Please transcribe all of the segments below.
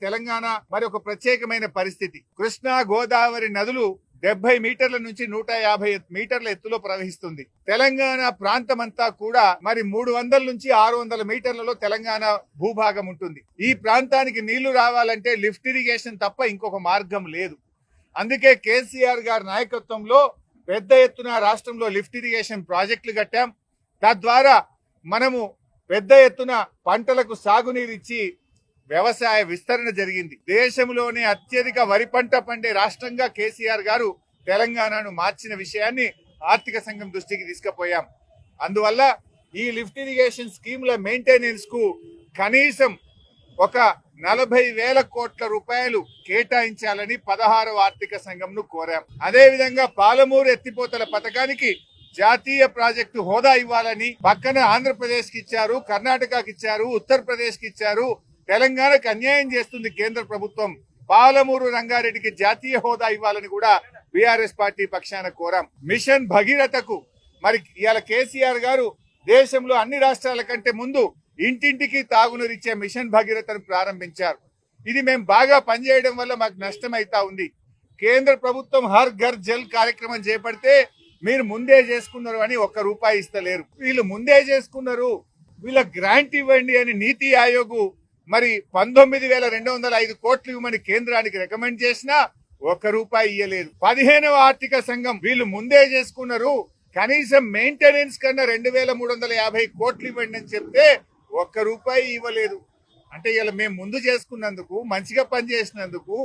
తెలంగాణ మరి ఒక ప్రత్యేకమైన పరిస్థితి. కృష్ణా గోదావరి నదులు 70 మీటర్ల నుంచి 150 మీటర్ల ఎత్తులో ప్రవహిస్తుంది. తెలంగాణ ప్రాంతమంతా కూడా మరి 300 నుంచి 600 మీటర్లలో తెలంగాణ భూభాగం ఉంటుంది. ఈ ప్రాంతానికి నీళ్లు రావాలంటే లిఫ్ట్ ఇరిగేషన్ తప్ప ఇంకొక మార్గం లేదు. అందుకే కేసీఆర్ గారి నాయకత్వంలో పెద్ద ఎత్తున రాష్ట్రంలో లిఫ్ట్ ఇరిగేషన్ ప్రాజెక్టులు కట్టాం. తద్వారా మనము పెద్ద ఎత్తున పంటలకు సాగునీరు ఇచ్చి వ్యవసాయ విస్తరణ జరిగింది. దేశంలోనే అత్యధిక వరి పంట పండే రాష్ట్రంగా కేసీఆర్ గారు తెలంగాణను మార్చిన విషయాన్ని ఆర్థిక సంఘం దృష్టికి తీసుకుపోయాం. అందువల్ల ఈ లిఫ్ట్ ఇరిగేషన్ స్కీముల మెయింటెనెన్స్ కు కనీసం ఒక 40,000 కోట్ల రూపాయలు కేటాయించాలని 16వ ఆర్థిక సంఘంను కోరాం. అదేవిధంగా పాలమూరు ఎత్తిపోతల పథకానికి జాతీయ ప్రాజెక్టు హోదా ఇవ్వాలని పక్కన ఆంధ్రప్రదేశ్ కి ఇచ్చారు, కర్ణాటకకి ఇచ్చారు, ఉత్తరప్రదేశ్ కి ఇచ్చారు. తెలంగాణకు అన్యాయం చేస్తుంది కేంద్ర ప్రభుత్వం. పాలమూరు రంగారెడ్డికి జాతీయ హోదా ఇవ్వాలని కూడా బీఆర్ఎస్ పార్టీ పక్షాన కోరాం. మిషన్ భగీరథకు మరి ఇవాళ కేసీఆర్ గారు దేశంలో అన్ని రాష్ట్రాల కంటే ముందు ఇంటింటికి తాగునీరిచ్చే మిషన్ భగీరథను ప్రారంభించారు. ఇది మేము బాగా పనిచేయడం వల్ల మాకు నష్టం అవుతా ఉంది. కేంద్ర ప్రభుత్వం హర్ ఘర్ జల్ కార్యక్రమం చేపడితే మీరు ముందే చేసుకున్నారు అని ₹1 ఇస్తలేరు. వీళ్ళు ముందే చేసుకున్నారు, వీళ్ళ గ్రాంట్ ఇవ్వండి అని నీతి ఆయోగ్ మరి 19,205 కోట్లు ఇవ్వమని కేంద్రానికి రికమెండ్ చేసినా ₹1 ఇయ్యలేదు. 15వ ఆర్థిక సంఘం వీళ్ళు ముందే చేసుకున్నారు, కనీసం మెయింటెనెన్స్ కన్నా 2,350 కోట్లు ఇవ్వండి అని చెప్తే ₹1 ఇవ్వలేదు. అంటే ఇలా మేము ముందు చేసుకున్నందుకు, మంచిగా పనిచేసినందుకు,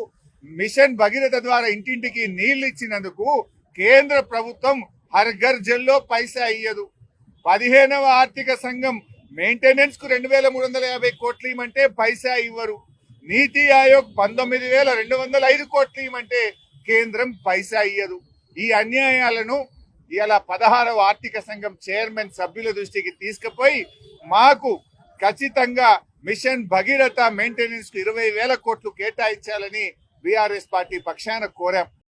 మిషన్ భగీరథ ద్వారా ఇంటింటికి నీళ్లు ఇచ్చినందుకు కేంద్ర ప్రభుత్వం హర్ ఘర్ జల్లో పైసా ఇయ్యదు. 15వ ఆర్థిక సంఘం మెయింటెనెన్స్ కు 2,350 కోట్లు ఇవ్వమంటే పైసా ఇవ్వరు. నీతి ఆయోగ్ 19,205 కోట్లు ఇవ్వమంటే కేంద్రం పైసా ఇయ్యదు. ఈ అన్యాయాలను ఇలా 16వ ఆర్థిక సంఘం చైర్మన్ సభ్యుల దృష్టికి తీసుకుపోయి మాకు ఖచ్చితంగా మిషన్ భగీరథ మెయింటెనెన్స్ కు 20,000 కోట్లు కేటాయించాలని బీఆర్ఎస్ పార్టీ పక్షాన కోరాం.